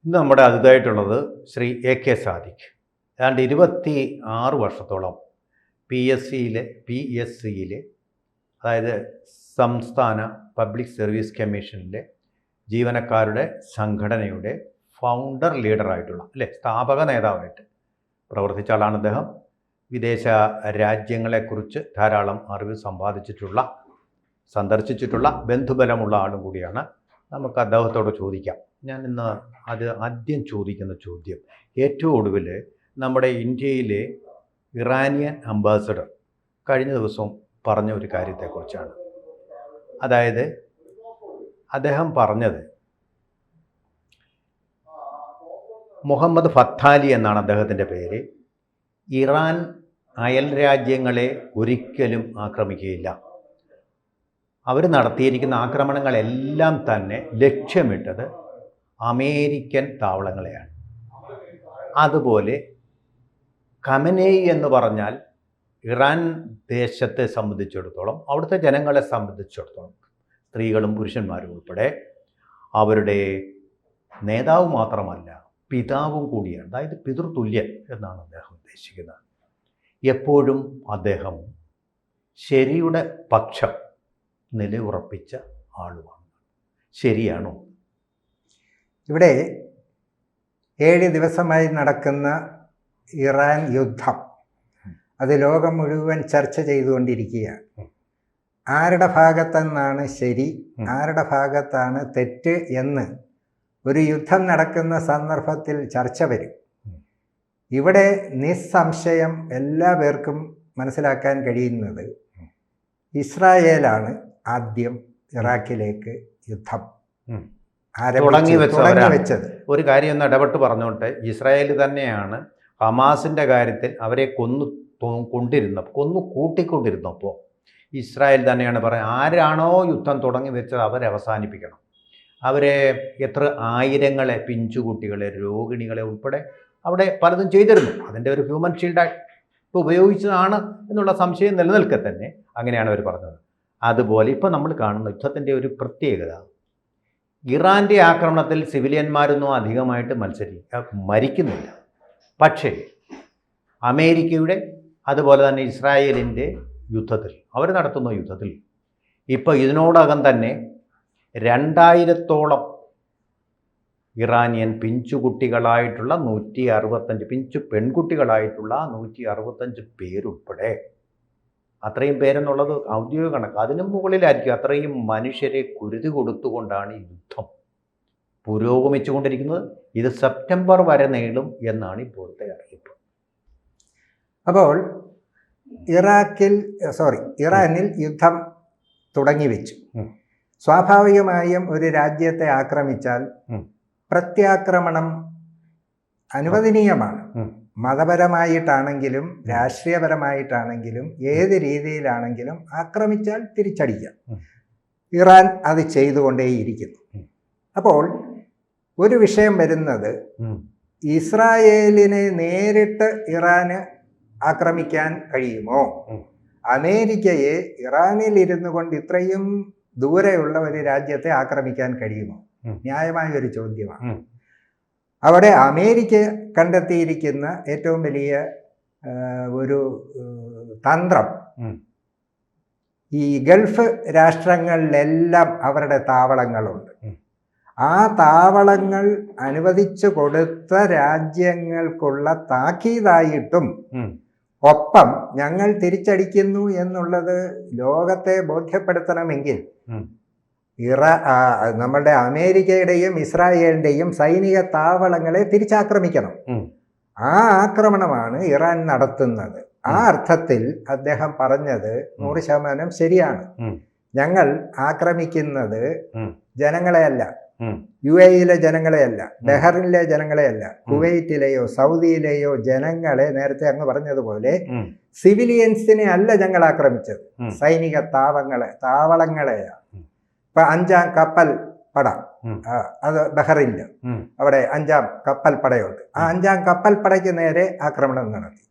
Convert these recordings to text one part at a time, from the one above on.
ഇന്ന് നമ്മുടെ അതിഥിയായിട്ടുള്ളത് ശ്രീ AK സാദിഖ്. ഏതാണ്ട് 26 വർഷത്തോളം PSCയിലെ അതായത് സംസ്ഥാന പബ്ലിക് സർവീസ് കമ്മീഷനിലെ ജീവനക്കാരുടെ സംഘടനയുടെ ഫൗണ്ടർ ലീഡറായിട്ടുള്ള സ്ഥാപക നേതാവായിട്ട് പ്രവർത്തിച്ച ആളാണ് അദ്ദേഹം. വിദേശ രാജ്യങ്ങളെക്കുറിച്ച് ധാരാളം അറിവ് സന്ദർശിച്ചിട്ടുള്ള ബന്ധുബലമുള്ള ആളും കൂടിയാണ്. നമുക്ക് അദ്ദേഹത്തോട് ചോദിക്കാം. ഞാൻ ഇന്ന് ആദ്യം ചോദിക്കുന്ന ചോദ്യം, ഏറ്റവും ഒടുവിൽ നമ്മുടെ ഇന്ത്യയിലെ ഇറാനിയൻ അംബാസഡർ കഴിഞ്ഞ ദിവസം പറഞ്ഞ ഒരു കാര്യത്തെക്കുറിച്ചാണ്. അതായത് അദ്ദേഹം പറഞ്ഞത് മുഹമ്മദ് ഫത്താലി എന്നാണ് അദ്ദേഹത്തിൻ്റെ പേര്. ഇറാൻ അയൽ രാജ്യങ്ങളെ ഒരിക്കലും ആക്രമിക്കുകയില്ല. അവർ നടത്തിയിരിക്കുന്ന ആക്രമണങ്ങളെല്ലാം തന്നെ ലക്ഷ്യമിട്ടത് അമേരിക്കൻ താവളങ്ങളെയാണ്. അതുപോലെ ഖമനേയി എന്ന് പറഞ്ഞാൽ ഇറാൻ ദേശത്തെ സംബന്ധിച്ചിടത്തോളം, അവിടുത്തെ ജനങ്ങളെ സംബന്ധിച്ചിടത്തോളം, സ്ത്രീകളും പുരുഷന്മാരും ഉൾപ്പെടെ അവരുടെ നേതാവ് മാത്രമല്ല, പിതാവും കൂടിയാണ്. അതായത് പിതൃതുല്യൻ എന്നാണ് അദ്ദേഹം ഉദ്ദേശിക്കുന്നത്. എപ്പോഴും അദ്ദേഹം ശരിയുടെ പക്ഷം നിലയുറപ്പിച്ച ആളുമാണ്. ശരിയാണോ? ഇവിടെ 7 ദിവസമായി നടക്കുന്ന ഇറാൻ യുദ്ധം അത് ലോകം മുഴുവൻ ചർച്ച ചെയ്തുകൊണ്ടിരിക്കുകയാണ്. ആരുടെ ഭാഗത്തെന്നാണ് ശരി, ആരുടെ ഭാഗത്താണ് തെറ്റ് എന്ന് ഒരു യുദ്ധം നടക്കുന്ന സന്ദർഭത്തിൽ ചർച്ച വരും. ഇവിടെ നിസ്സംശയം എല്ലാ പേർക്കും മനസ്സിലാക്കാൻ കഴിയുന്നത് ഇസ്രായേലാണ് ആദ്യം ഇറാഖിലേക്ക് യുദ്ധം തുടങ്ങി വെച്ചത്. ഒരു കാര്യം ഒന്ന് ഇടപെട്ട് പറഞ്ഞോട്ടെ, ഇസ്രായേൽ തന്നെയാണ് ഹമാസിൻ്റെ കാര്യത്തിൽ അവരെ കൊന്നു കൂട്ടിക്കൊണ്ടിരുന്നപ്പോൾ ഇസ്രായേൽ തന്നെയാണ് പറയുന്നത്, ആരാണോ യുദ്ധം തുടങ്ങി വെച്ചത് അവരെ അവസാനിപ്പിക്കണം. അവരെ എത്ര ആയിരങ്ങളെ, പിഞ്ചുകുട്ടികളെ, രോഗിണികളെ ഉൾപ്പെടെ അവിടെ പലതും ചെയ്തിരുന്നു. അതിൻ്റെ ഒരു ഹ്യൂമൻ ഷീൽഡായിട്ട് ഉപയോഗിച്ചതാണ് എന്നുള്ള സംശയം നിലനിൽക്കെ തന്നെ അങ്ങനെയാണ് അവർ പറഞ്ഞത്. അതുപോലെ ഇപ്പോൾ നമ്മൾ കാണുന്ന യുദ്ധത്തിൻ്റെ ഒരു പ്രത്യേകത, ഇറാൻ്റെ ആക്രമണത്തിൽ സിവിലിയന്മാരൊന്നും അധികമായിട്ട് മരിക്കുന്നില്ല. പക്ഷേ അമേരിക്കയുടെ അതുപോലെ തന്നെ ഇസ്രായേലിൻ്റെ യുദ്ധത്തിൽ, അവർ നടത്തുന്ന യുദ്ധത്തിൽ ഇപ്പോൾ ഇതിനോടകം തന്നെ 2000-ഓളം ഇറാനിയൻ പിഞ്ചുകുട്ടികളായിട്ടുള്ള 165 പിഞ്ചു പെൺകുട്ടികളായിട്ടുള്ള 165 പേരുൾപ്പെടെ, അത്രയും പേരെന്നുള്ളത് ഔദ്യോഗിക കണക്ക്, അതിനും മുകളിലായിരിക്കും, അത്രയും മനുഷ്യരെ കുരുതി കൊടുത്തുകൊണ്ടാണ് ഈ യുദ്ധം പുരോഗമിച്ചുകൊണ്ടിരിക്കുന്നത്. ഇത് സെപ്റ്റംബർ വരെ നീളും എന്നാണ് ഇപ്പോഴത്തെ അറിയിപ്പ്. അപ്പോൾ ഇറാനിൽ യുദ്ധം തുടങ്ങി വെച്ചു. സ്വാഭാവികമായും ഒരു രാജ്യത്തെ ആക്രമിച്ചാൽ പ്രത്യാക്രമണം അനുവദനീയമാണ്. മതപരമായിട്ടാണെങ്കിലും രാഷ്ട്രീയപരമായിട്ടാണെങ്കിലും ഏത് രീതിയിലാണെങ്കിലും ആക്രമിച്ചാൽ തിരിച്ചടിക്കാം. ഇറാൻ അത് ചെയ്തുകൊണ്ടേയിരിക്കുന്നു. അപ്പോൾ ഒരു വിഷയം വരുന്നത്, ഇസ്രായേലിനെ നേരിട്ട് ഇറാന് ആക്രമിക്കാൻ കഴിയുമോ? അമേരിക്കയെ ഇറാനിൽ ഇരുന്നു കൊണ്ട് ഇത്രയും ദൂരെയുള്ള ഒരു രാജ്യത്തെ ആക്രമിക്കാൻ കഴിയുമോ? ന്യായമായ ഒരു ചോദ്യമാണ്. അവിടെ അമേരിക്ക കണ്ടെത്തിയിരിക്കുന്ന ഏറ്റവും വലിയ ഒരു തന്ത്രം, ഈ ഗൾഫ് രാഷ്ട്രങ്ങളിലെല്ലാം അവരുടെ താവളങ്ങളുണ്ട്. ആ താവളങ്ങൾ അനുവദിച്ചു കൊടുത്ത രാജ്യങ്ങൾക്കുള്ള താക്കീതായിട്ടും ഒപ്പം ഞങ്ങൾ തിരിച്ചടിക്കുന്നു എന്നുള്ളത് ലോകത്തെ ബോധ്യപ്പെടുത്തണമെങ്കിൽ നമ്മളുടെ അമേരിക്കയുടെയും ഇസ്രായേലിൻ്റെയും സൈനിക താവളങ്ങളെ തിരിച്ചാക്രമിക്കണം. ആ ആക്രമണമാണ് ഇറാൻ നടത്തുന്നത്. ആ അർത്ഥത്തിൽ അദ്ദേഹം പറഞ്ഞത് 100% ശരിയാണ്. ഞങ്ങൾ ആക്രമിക്കുന്നത് ജനങ്ങളെയല്ല, UAE-യിലെ ജനങ്ങളെയല്ല, ബഹ്റിനിലെ ജനങ്ങളെയല്ല, കുവൈറ്റിലെയോ സൗദിയിലെയോ ജനങ്ങളെ, നേരത്തെ അങ്ങ് പറഞ്ഞതുപോലെ സിവിലിയൻസിനെ അല്ല ഞങ്ങൾ ആക്രമിച്ചത്, സൈനിക താവളങ്ങളെയാണ്. ഇപ്പൊ 5ാം കപ്പൽ പട, അത് ബഹ്റിനില്, അവിടെ 5ാം കപ്പൽ പടയുണ്ട്. ആ 5ാം കപ്പൽ പടയ്ക്ക് നേരെ ആക്രമണം നടത്തി.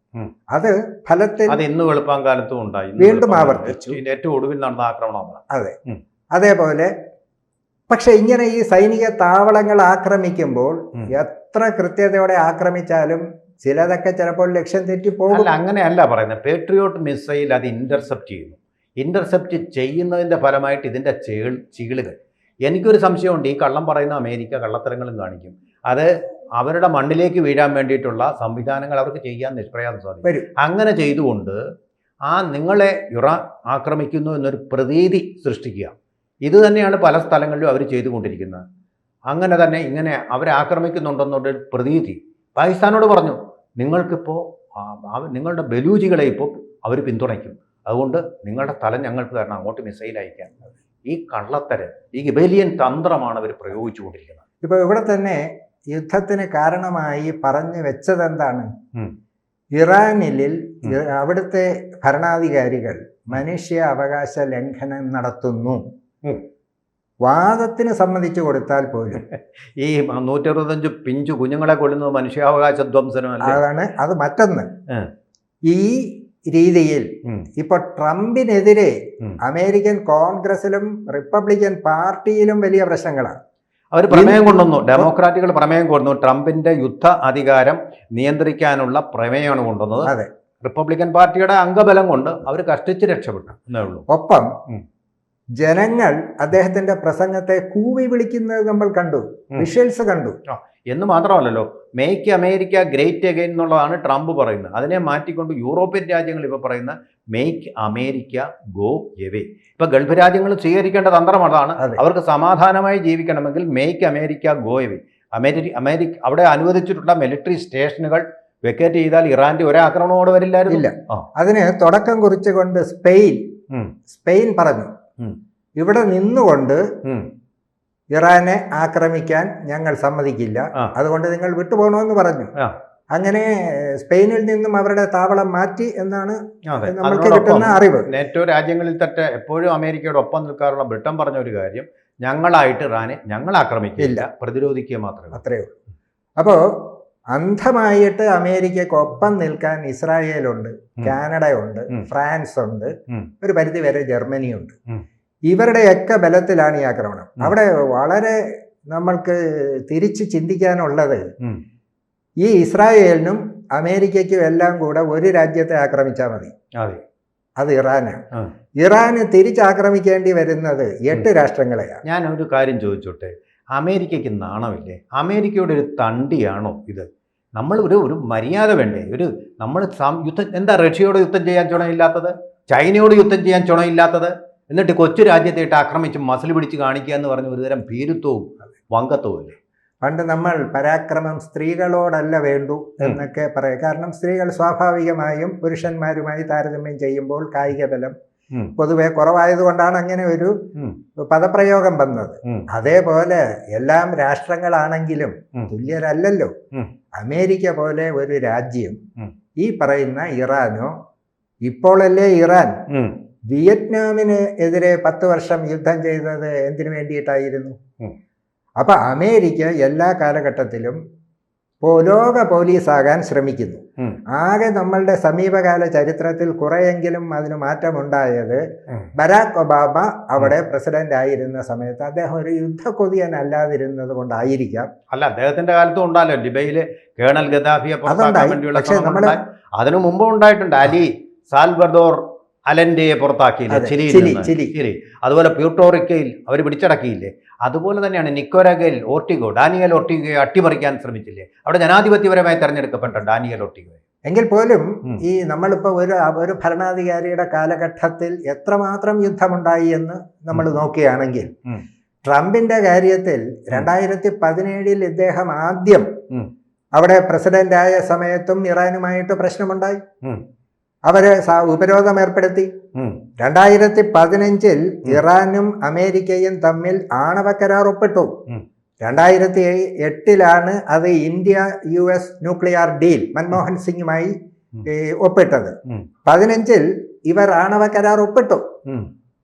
അത് ഫലത്തിൽ ഇന്ന് വെളുപ്പാങ്കാലത്തും ഉണ്ടായി, വീണ്ടും ആവർത്തിച്ചു. ഏറ്റവും ഒടുവിൽ നടന്ന ആക്രമണം. അതെ. അതേപോലെ പക്ഷെ ഇങ്ങനെ ഈ സൈനിക താവളങ്ങൾ ആക്രമിക്കുമ്പോൾ എത്ര കൃത്യതയോടെ ആക്രമിച്ചാലും ചിലതൊക്കെ ചിലപ്പോൾ ലക്ഷ്യം തെറ്റിപ്പോകും. അല്ല, അങ്ങനെയല്ല പറയുന്നത്. പേട്രിയോട്ട് മിസൈൽ അത് ഇന്റർസെപ്റ്റ് ചെയ്യുന്നു. ഇന്റർസെപ്റ്റ് ചെയ്യുന്നതിൻ്റെ ഫലമായിട്ട് ഇതിൻ്റെ ചീളുകൾ, എനിക്കൊരു സംശയമുണ്ട്, ഈ കള്ളം പറയുന്ന അമേരിക്ക കള്ളത്തരങ്ങളും കാണിക്കും. അത് അവരുടെ മണ്ണിലേക്ക് വീഴാൻ വേണ്ടിയിട്ടുള്ള സംവിധാനങ്ങൾ അവർക്ക് ചെയ്യാൻ നിഷ്പ്രയാസം സാധിക്കും. അങ്ങനെ ചെയ്തുകൊണ്ട് നിങ്ങളെ ഇറാൻ ആക്രമിക്കുന്നു എന്നൊരു പ്രതീതി സൃഷ്ടിക്കുക. ഇത് തന്നെയാണ് പല സ്ഥലങ്ങളിലും അവർ ചെയ്തുകൊണ്ടിരിക്കുന്നത്. അങ്ങനെ തന്നെ ഇങ്ങനെ അവരെ ആക്രമിക്കുന്നുണ്ടെന്നൊരു പ്രതീതി പാകിസ്ഥാനോട് പറഞ്ഞു, നിങ്ങൾക്കിപ്പോൾ നിങ്ങളുടെ ബലൂജികളെ ഇപ്പോൾ അവർ പിന്തുണയ്ക്കും, അതുകൊണ്ട് നിങ്ങളുടെ സ്ഥലം ഞങ്ങൾക്ക് തരണം, അങ്ങോട്ട് മിസൈൽ അയക്കാൻ. ഈ കള്ളത്തരം, ഈ ഗിബേലിയൻ തന്ത്രമാണ് അവർ പ്രയോഗിച്ചുകൊണ്ടിരിക്കുന്നത്. ഇപ്പോൾ ഇവിടെ തന്നെ യുദ്ധത്തിന് കാരണമായി പറഞ്ഞു വെച്ചതെന്താണ്? ഇറാനിൽ അവിടുത്തെ ഭരണാധികാരികൾ മനുഷ്യ അവകാശ ലംഘനം നടത്തുന്നു. വാദത്തിന് സമ്മതിച്ചു കൊടുത്താൽ പോലും ഈ 165 പിഞ്ചു കുഞ്ഞുങ്ങളെ കൊല്ലുന്നത് മനുഷ്യാവകാശ ധ്വംസനമല്ല. അതാണ് അത്. മറ്റൊന്ന്, ഈ രീതിയിൽ ഇപ്പൊ ട്രംപിനെതിരെ അമേരിക്കൻ കോൺഗ്രസിലും റിപ്പബ്ലിക്കൻ പാർട്ടിയിലും വലിയ പ്രശ്നങ്ങളാണ്. അവർ പ്രമേയം കൊണ്ടുവന്നു, ഡെമോക്രാറ്റുകൾ പ്രമേയം കൊണ്ടുവന്നു. ട്രംപിന്റെ യുദ്ധ അധികാരം നിയന്ത്രിക്കാനുള്ള പ്രമേയമാണ് കൊണ്ടുവന്നത്. അതെ, റിപ്പബ്ലിക്കൻ പാർട്ടിയുടെ അംഗബലം കൊണ്ട് അവർ കഷ്ടിച്ച് രക്ഷപ്പെട്ടു എന്നേ ഉള്ളൂ. ഒപ്പം ജനങ്ങൾ അദ്ദേഹത്തിന്റെ പ്രസംഗത്തെ കൂവി വിളിക്കുന്നത് നമ്മൾ കണ്ടു, വിഷ്വൽസ് കണ്ടു. എന്ന് മാത്രമല്ലല്ലോ, മേക്ക് അമേരിക്ക ഗ്രേറ്റ് അഗൈൻ എന്നുള്ളതാണ് ട്രംപ് പറയുന്നത്. അതിനെ മാറ്റിക്കൊണ്ട് യൂറോപ്യൻ രാജ്യങ്ങൾ ഇപ്പോൾ പറയുന്ന മേക്ക് അമേരിക്ക ഗോ എവേ. ഇപ്പൊ ഗൾഫ് രാജ്യങ്ങൾ സ്വീകരിക്കേണ്ട തന്ത്രം അതാണ്. അവർക്ക് സമാധാനമായി ജീവിക്കണമെങ്കിൽ make America go away. America അവിടെ അനുവദിച്ചിട്ടുള്ള മിലിറ്ററി സ്റ്റേഷനുകൾ വെക്കേറ്റ് ചെയ്താൽ ഇറാന്റെ ഒരാക്രമണമോട് വരില്ലായിരുന്നില്ല. അതിന് തുടക്കം കുറിച്ചുകൊണ്ട് സ്പെയിൻ പറഞ്ഞു, ഇവിടെ നിന്നുകൊണ്ട് ഇറാനെ ആക്രമിക്കാൻ ഞങ്ങൾ സമ്മതിക്കില്ല, അതുകൊണ്ട് നിങ്ങൾ വിട്ടുപോകണമെന്ന് പറഞ്ഞു. അങ്ങനെ സ്പെയിനിൽ നിന്നും അവരുടെ താവളം മാറ്റി എന്നാണ് നമുക്ക് കിട്ടുന്ന അറിവ്. നേറ്റോ രാജ്യങ്ങളിൽ തന്നെ എപ്പോഴും അമേരിക്കയുടെ ഒപ്പം നിൽക്കാറുള്ള ബ്രിട്ടൻ പറഞ്ഞ ഒരു കാര്യം, ഞങ്ങളായിട്ട് ഇറാനെ ഞങ്ങൾ ആക്രമിക്കില്ല, പ്രതിരോധിക്കുക മാത്രമേ. അത്രയേ ഉള്ളൂ. അപ്പോൾ അന്ധമായിട്ട് അമേരിക്കക്കൊപ്പം നിൽക്കാൻ ഇസ്രായേലുണ്ട്, കാനഡയുണ്ട്, ഫ്രാൻസ് ഉണ്ട്, ഒരു പരിധി വരെ ജർമ്മനിയുണ്ട്. ഇവരുടെയൊക്കെ ബലത്തിലാണ് ഈ ആക്രമണം. അവിടെ വളരെ നമ്മൾക്ക് തിരിച്ച് ചിന്തിക്കാനുള്ളത്, ഈ ഇസ്രായേലിനും അമേരിക്കയ്ക്കും എല്ലാം കൂടെ ഒരു രാജ്യത്തെ ആക്രമിച്ചാൽ മതി, അത് ഇറാനാണ്. ഇറാന് തിരിച്ചാക്രമിക്കേണ്ടി വരുന്നത് 8 രാഷ്ട്രങ്ങളെയാണ്. ഞാൻ ഒരു കാര്യം ചോദിച്ചോട്ടെ, അമേരിക്കയ്ക്ക് നാണമില്ലേ? അമേരിക്കയുടെ ഒരു തണ്ടിയാണോ ഇത്? നമ്മൾ ഒരു മര്യാദ വേണ്ടേ? നമ്മൾ യുദ്ധം എന്താ റഷ്യയോട് യുദ്ധം ചെയ്യാൻ ചുണയില്ലാത്തത്? ചൈനയോട് യുദ്ധം ചെയ്യാൻ ചുണയില്ലാത്തത്? എന്നിട്ട് കൊച്ചു രാജ്യത്തേട്ട് ആക്രമിച്ച് മസിൽ പിടിച്ച് കാണിക്കുക എന്ന് പറഞ്ഞ ഒരുതരം ഭീരുത്വവും വങ്കത്വവും അല്ലേ? പണ്ട് നമ്മൾ പരാക്രമം സ്ത്രീകളോടല്ല വേണ്ടു എന്നൊക്കെ പറയും. കാരണം സ്ത്രീകൾ സ്വാഭാവികമായും പുരുഷന്മാരുമായി താരതമ്യം ചെയ്യുമ്പോൾ കായിക ബലം പൊതുവെ കുറവായതുകൊണ്ടാണ് അങ്ങനെ ഒരു പദപ്രയോഗം വന്നത്. അതേപോലെ എല്ലാം രാഷ്ട്രങ്ങളാണെങ്കിലും തുല്യരല്ലല്ലോ. അമേരിക്ക പോലെ ഒരു രാജ്യം, ഈ പറയുന്ന ഇറാനോ, ഇപ്പോഴല്ലേ ഇറാൻ വിയറ്റ്നാമിന് എതിരെ 10 വർഷം യുദ്ധം ചെയ്തത് എന്തിനു വേണ്ടിയിട്ടായിരുന്നു? അപ്പൊ അമേരിക്ക എല്ലാ കാലഘട്ടത്തിലും ലോക പോലീസാകാൻ ശ്രമിക്കുന്നു. ആകെ നമ്മളുടെ സമീപകാല ചരിത്രത്തിൽ കുറെയെങ്കിലും അതിന് മാറ്റമുണ്ടായത് ബരാക് ഒബാമ അവിടെ പ്രസിഡന്റ് ആയിരുന്ന സമയത്ത് അദ്ദേഹം ഒരു യുദ്ധക്കൊതിയനല്ലാതിരുന്നത് കൊണ്ടായിരിക്കാം. അല്ല, അദ്ദേഹത്തിന്റെ കാലത്തും ഉണ്ടാലോ ലിബിയയിലെ കേണൽ ഗദാഫിയെ പുറത്താക്കാൻ വേണ്ടിയുള്ള ശ്രമം. അതിനു മുമ്പ് ഉണ്ടായിട്ടുണ്ട്. അലി സാൽവഡോർ അലൻഡയെ പുറത്താക്കിയില്ലേ ചിലി. അതുപോലെ പ്യൂട്ടോറിക്കയിൽ അവർ പിടിച്ചടക്കിയില്ലേ? അതുപോലെ തന്നെയാണ് നിക്കോരാഗയിൽ ഡാനിയൽ ഓർട്ടിഗോയെ അട്ടിമറിക്കാൻ ശ്രമിച്ചില്ലേ? അവിടെ ജനാധിപത്യപരമായി തെരഞ്ഞെടുക്കപ്പെട്ട ഡാനിയൽ ഓർട്ടിഗോയെ. എങ്കിൽ പോലും ഈ നമ്മളിപ്പോൾ ഒരു ഭരണാധികാരിയുടെ കാലഘട്ടത്തിൽ എത്രമാത്രം യുദ്ധമുണ്ടായി എന്ന് നമ്മൾ നോക്കുകയാണെങ്കിൽ, ട്രംപിന്റെ കാര്യത്തിൽ 2017 ഇദ്ദേഹം ആദ്യം അവിടെ പ്രസിഡന്റായ സമയത്തും ഇറാനുമായിട്ട് പ്രശ്നമുണ്ടായി. അവര് ഉപരോധം ഏർപ്പെടുത്തി. 2015 ഇറാനും അമേരിക്കയും തമ്മിൽ ആണവ കരാർ ഒപ്പിട്ടു. 2008 അത് India US nuclear deal Manmohan സിംഗുമായി ഒപ്പിട്ടത്. 2015 ഇവർ ആണവ കരാർ ഒപ്പിട്ടു.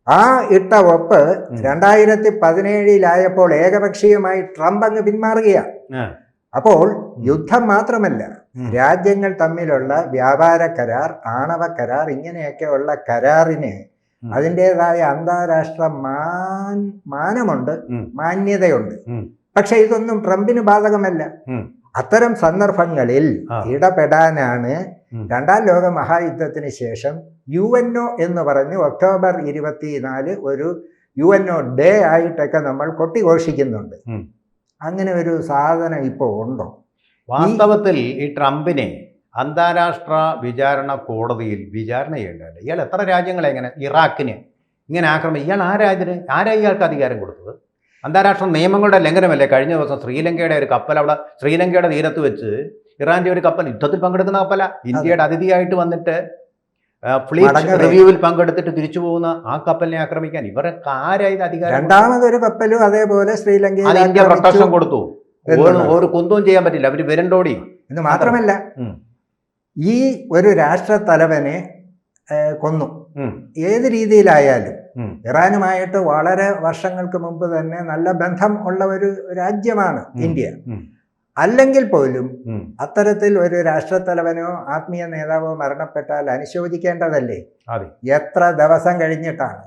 ആ ഇട്ട ഒപ്പ് 2017 ഏകപക്ഷീയമായി ട്രംപ് അങ്ങ് പിന്മാറുകയാണ്. അപ്പോൾ യുദ്ധം മാത്രമല്ല, രാജ്യങ്ങൾ തമ്മിലുള്ള വ്യാപാര കരാർ, ആണവ കരാർ, ഇങ്ങനെയൊക്കെയുള്ള കരാറിന് അതിൻ്റെതായ അന്താരാഷ്ട്ര മാനമുണ്ട്, മാന്യതയുണ്ട്. പക്ഷെ ഇതൊന്നും ട്രംപിന് ബാധകമല്ല. അത്തരം സന്ദർഭങ്ങളിൽ ഇടപെടാനാണ് രണ്ടാം ലോക മഹായുദ്ധത്തിന് ശേഷം UNO എന്ന് പറഞ്ഞ് ഒക്ടോബർ 24 ഒരു UNO ഡേ ആയിട്ടൊക്കെ നമ്മൾ കൊട്ടിഘോഷിക്കുന്നുണ്ട്. അങ്ങനെ ഒരു സാധനം ഇപ്പോൾ ഉണ്ടോ? വാസ്തവത്തിൽ ഈ ട്രംപിനെ അന്താരാഷ്ട്ര വിചാരണ കോടതിയിൽ വിചാരണ ചെയ്യേണ്ടത്. ഇയാൾ എത്ര രാജ്യങ്ങളെ എങ്ങനെ ഇറാഖിന് ഇങ്ങനെ ആക്രമിക്കും? ഇയാൾ ആരാ ഇയാൾക്ക് അധികാരം കൊടുത്തത്? അന്താരാഷ്ട്ര നിയമങ്ങളുടെ ലംഘനമല്ലേ? കഴിഞ്ഞ ദിവസം ശ്രീലങ്കയുടെ ഒരു കപ്പൽ അവിടെ ശ്രീലങ്കയുടെ തീരത്ത് വെച്ച് ഇറാന്റെ ഒരു കപ്പൽ യുദ്ധത്തിൽ പങ്കെടുക്കുന്ന കപ്പല ഇന്ത്യയുടെ അതിഥിയായിട്ട് വന്നിട്ട് ഫ്ലീറ്റ് റിവ്യൂവിൽ പങ്കെടുത്തിട്ട് തിരിച്ചു പോകുന്ന ആ കപ്പലിനെ ആക്രമിക്കാൻ ഇവരൊക്കെ ആരായത് അധികാരം? രണ്ടാമതൊരു കപ്പലും അതേപോലെ ശ്രീലങ്കയിൽ ഇന്ത്യ പ്രൊട്ടക്ഷൻ കൊടുത്തു. ഒരു കുന്തവും ചെയ്യാൻ പറ്റില്ല, അവര് വിരണ്ടോടി. ഇത് മാത്രമല്ല, ഈ ഒരു രാഷ്ട്ര തലവനെ കൊന്നു. ഏത് രീതിയിലായാലും ഇറാനുമായിട്ട് വളരെ വർഷങ്ങൾക്ക് മുമ്പ് തന്നെ നല്ല ബന്ധം ഉള്ള ഒരു രാജ്യമാണ് ഇന്ത്യ. അല്ലെങ്കിൽ പോലും അത്തരത്തിൽ ഒരു രാഷ്ട്രത്തലവനോ ആത്മീയ നേതാവോ മരണപ്പെട്ടാൽ അനുശോചിക്കേണ്ടതല്ലേ? എത്ര ദിവസം കഴിഞ്ഞിട്ടാണ്?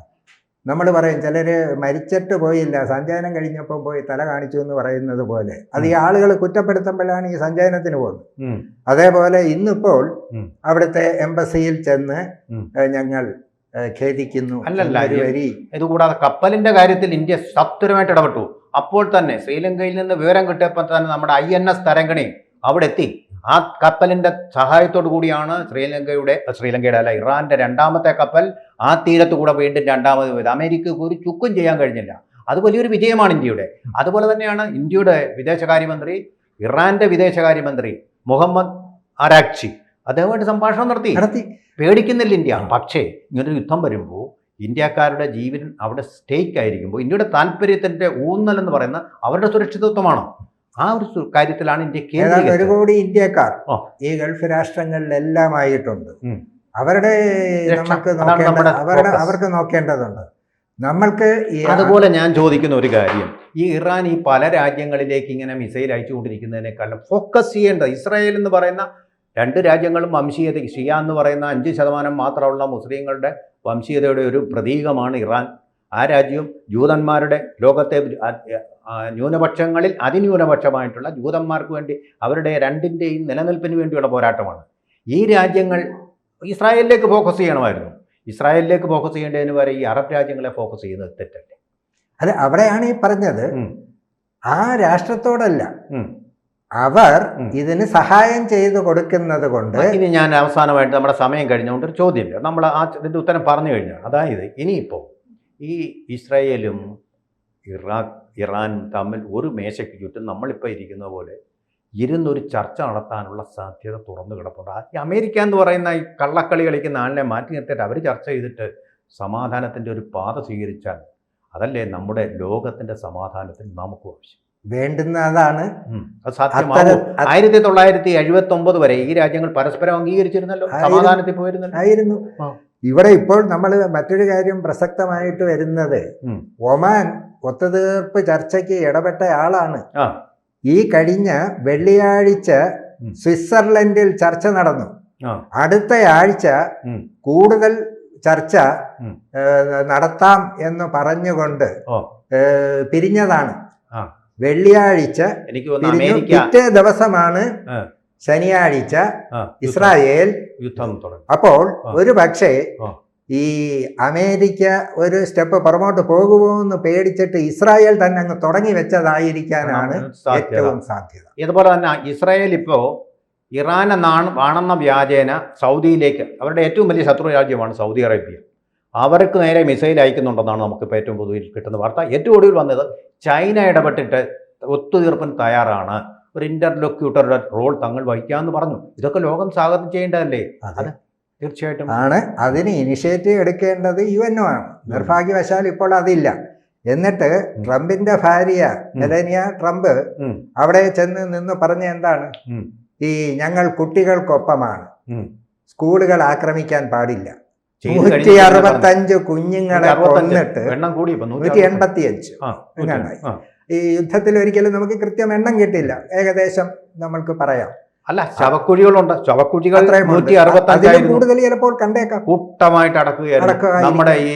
നമ്മൾ പറയും ചിലര് മരിച്ചിട്ട് പോയില്ല, സഞ്ചയനം കഴിഞ്ഞപ്പോൾ പോയി തല കാണിച്ചു എന്ന് പറയുന്നത് പോലെ. അത് ഈ ആളുകൾ കുറ്റപ്പെടുത്തുമ്പോഴാണ് ഈ സഞ്ചയനത്തിന് പോകുന്നത്. അതേപോലെ ഇന്നിപ്പോൾ അവിടുത്തെ എംബസിയിൽ ചെന്ന് ഞങ്ങൾ ഖേദിക്കുന്നു. അല്ലല്ല, ഇതുകൂടാതെ കപ്പലിന്റെ കാര്യത്തിൽ ഇന്ത്യ ശക്തരമായിട്ട് ഇടപെട്ടു. അപ്പോൾ തന്നെ ശ്രീലങ്കയിൽ നിന്ന് വിവരം കിട്ടിയപ്പോൾ തന്നെ നമ്മുടെ INS തരംഗിണി അവിടെ എത്തി. ആ കപ്പലിന്റെ സഹായത്തോടു കൂടിയാണ് ശ്രീലങ്കയുടെ അല്ല, ഇറാന്റെ രണ്ടാമത്തെ കപ്പൽ ആ തീരത്ത് കൂടെ വീണ്ടും രണ്ടാമത് പോയത്. അമേരിക്കക്ക് ഒരു ചുക്കും ചെയ്യാൻ കഴിഞ്ഞില്ല. അത് വലിയൊരു വിജയമാണ് ഇന്ത്യയുടെ. അതുപോലെ തന്നെയാണ് ഇന്ത്യയുടെ വിദേശകാര്യമന്ത്രി ഇറാന്റെ വിദേശകാര്യമന്ത്രി മുഹമ്മദ് അരാക്ചി അദ്ദേഹമായിട്ട് സംഭാഷണം നടത്തി. പേടിക്കുന്നില്ല ഇന്ത്യ. പക്ഷേ ഇങ്ങനൊരു യുദ്ധം വരുമ്പോൾ ഇന്ത്യക്കാരുടെ ജീവൻ അവിടെ സ്റ്റേക്ക് ആയിരിക്കുമ്പോൾ ഇന്ത്യയുടെ താല്പര്യത്തിന്റെ ഊന്നൽ എന്ന് പറയുന്ന അവരുടെ സുരക്ഷിതത്വമാണ്. ആ ഒരു കാര്യത്തിലാണ് ഇന്ത്യ 1 കോടി ഇന്ത്യക്കാർ ഈ ഗൾഫ് രാഷ്ട്രങ്ങളിലെല്ലാമായിട്ടുണ്ട്. അവരുടെ അവർക്ക് നോക്കേണ്ടതുണ്ട്. നമ്മൾക്ക് അതുപോലെ ഞാൻ ചോദിക്കുന്ന ഒരു കാര്യം, ഈ ഇറാൻ ഈ പല രാജ്യങ്ങളിലേക്ക് ഇങ്ങനെ മിസൈൽ അയച്ചുകൊണ്ടിരിക്കുന്നതിനേക്കാളും ഫോക്കസ് ചെയ്യേണ്ടത് ഇസ്രായേൽ എന്ന് പറയുന്ന 2 രാജ്യങ്ങളും വംശീയത, ഷിയ എന്ന് പറയുന്ന 5% മാത്രമുള്ള മുസ്ലിങ്ങളുടെ വംശീയതയുടെ ഒരു പ്രതീകമാണ് ഇറാൻ. ആ രാജ്യവും ജൂതന്മാരുടെ ലോകത്തെ ന്യൂനപക്ഷങ്ങളിൽ അതിന്യൂനപക്ഷമായിട്ടുള്ള ജൂതന്മാർക്ക് വേണ്ടി അവരുടെ രണ്ടിൻ്റെയും നിലനിൽപ്പിന് വേണ്ടിയുള്ള പോരാട്ടമാണ്. ഈ രാജ്യങ്ങൾ ഇസ്രായേലിലേക്ക് ഫോക്കസ് ചെയ്യണമായിരുന്നു. ഇസ്രായേലിലേക്ക് ഫോക്കസ് ചെയ്യേണ്ടതിന് വരെ ഈ അറബ് രാജ്യങ്ങളെ ഫോക്കസ് ചെയ്യുന്നത് തെറ്റല്ലേ? അത് അവിടെയാണ് ഈ പറഞ്ഞത്. ആ രാഷ്ട്രത്തോടല്ല, അവർ ഇതിന് സഹായം ചെയ്തു കൊടുക്കുന്നത് കൊണ്ട്. ഇനി ഞാൻ അവസാനമായിട്ട് നമ്മുടെ സമയം കഴിഞ്ഞുകൊണ്ട് ഒരു ചോദ്യമില്ല, നമ്മൾ ഇതിൻ്റെ ഉത്തരം പറഞ്ഞു കഴിഞ്ഞാൽ, അതായത് ഇനിയിപ്പോൾ ഈ ഇസ്രായേലും ഇറാനും തമ്മിൽ ഒരു മേശയ്ക്ക് ചുറ്റും നമ്മളിപ്പോൾ ഇരിക്കുന്ന പോലെ ഇരുന്നൊരു ചർച്ച നടത്താനുള്ള സാധ്യത തുറന്നു കിടപ്പുണ്ട്. ഈ അമേരിക്ക എന്ന് പറയുന്ന ഈ കള്ളക്കളി കളിക്കുന്ന ആളിനെ മാറ്റി നിർത്തിയിട്ട് അവർ ചർച്ച ചെയ്തിട്ട് സമാധാനത്തിൻ്റെ ഒരു പാത സ്വീകരിച്ചാൽ അതല്ലേ നമ്മുടെ ലോകത്തിൻ്റെ സമാധാനത്തിന് നമുക്ക് ആവശ്യം. വേണ്ടുന്നതാണ്. അത് സാധ്യമാകും. 1979 വരെ ഈ രാജ്യങ്ങൾ പരസ്പരം അംഗീകരിച്ചിരുന്നല്ലോ, സമാധാനത്തിൽ പോയിരുന്നല്ലോ. ഇവിടെ ഇപ്പോൾ നമ്മൾ മറ്റൊരു കാര്യം പ്രസക്തമായിട്ട് വരുന്നത്, ഒമാൻ ഒത്തുതീർപ്പ് ചർച്ചയ്ക്ക് ഇടപെട്ട ആളാണ്. ഈ കഴിഞ്ഞ വെള്ളിയാഴ്ച സ്വിറ്റ്സർലൻഡിൽ ചർച്ച നടന്നു. അടുത്ത ആഴ്ച കൂടുതൽ ചർച്ച നടത്താം എന്ന് പറഞ്ഞുകൊണ്ട് പിരിഞ്ഞതാണ്. വെള്ളിയാഴ്ച പിറ്റേ ദിവസമാണ് ശനിയാഴ്ച ഇസ്രായേൽ യുദ്ധം തുടങ്ങി. അപ്പോൾ ഒരു പക്ഷേ ഈ അമേരിക്ക ഒരു സ്റ്റെപ്പ് പുറമോട്ട് പോകുമോ എന്ന് പേടിച്ചിട്ട് ഇസ്രായേൽ തന്നെ അങ്ങ് തുടങ്ങി വെച്ചതായിരിക്കാനാണ് ഏറ്റവും സാധ്യത. ഇതുപോലെ തന്നെ ഇസ്രായേൽ ഇപ്പോൾ ഇറാനെ ആണെന്ന വ്യാജേന സൗദിയിലേക്ക്, അവരുടെ ഏറ്റവും വലിയ ശത്രു രാജ്യമാണ് സൗദി അറേബ്യ, അവർക്ക് നേരെ മിസൈൽ അയക്കുന്നുണ്ടെന്നാണ് നമുക്കിപ്പോൾ ഏറ്റവും പൊതുവിൽ കിട്ടുന്ന വാർത്ത. ഏറ്റവും ഒടുവിൽ വന്നത് ചൈന ഇടപെട്ടിട്ട് ഒത്തുതീർപ്പിന് തയ്യാറാണ്, ഒരു ഇന്റർലോക്യൂട്ടറുടെ റോൾ തങ്ങൾ വഹിക്കാമെന്ന് പറഞ്ഞു. ഇതൊക്കെ ലോകം സ്വാഗതം ചെയ്യേണ്ടതല്ലേ? അത് തീർച്ചയായിട്ടും ആണ്. അതിന് ഇനിഷ്യേറ്റീവ് എടുക്കേണ്ടത് UNO ആണ്. നിർഭാഗ്യവശാൽ ഇപ്പോൾ അതില്ല. എന്നിട്ട് ട്രംപിന്റെ ഭാര്യ മെലനിയ ട്രംപ് അവിടെ ചെന്ന് നിന്ന് പറഞ്ഞ എന്താണ്, ഈ ഞങ്ങൾ കുട്ടികൾക്കൊപ്പമാണ്, സ്കൂളുകൾ ആക്രമിക്കാൻ പാടില്ല, 165 കുഞ്ഞുങ്ങളെ കൊന്നിട്ട് 185 എങ്ങാണ്ടായി. ഈ യുദ്ധത്തിൽ ഒരിക്കലും നമുക്ക് കൃത്യം എണ്ണം കിട്ടില്ല, ഏകദേശം നമ്മൾക്ക് പറയാം. അല്ല, ശവക്കുഴികളുണ്ട്. ശവക്കുഴികൾ അത്രയും ഉണ്ട്. 165 കൂടുതൽ ചിലപ്പോൾ കണ്ടേക്കാം. കൂട്ടമായിട്ട് അടക്കുകയായിരുന്നു. അടക്കമായിരിക്കും. നമ്മുടെ ഈ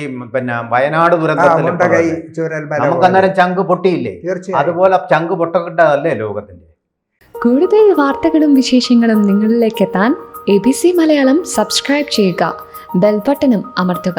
വയനാട് ദുരന്തത്തിൽ മുണ്ടകൈ ചൂരൽമല നമുക്ക് അന്നേരം ചങ്ക് പൊട്ടിയില്ലേ? തീർച്ചയായും. അതുപോലെ ചങ്ക് പൊട്ടപ്പെട്ടതല്ലേ ലോകത്തിന്റെ. കൂടുതൽ വാർത്തകളും വിശേഷങ്ങളും നിങ്ങളിലേക്ക് എത്താൻ ABC മലയാളം സബ്സ്ക്രൈബ് ചെയ്യുക, ബെൽ ബട്ടണും അമർത്തുക.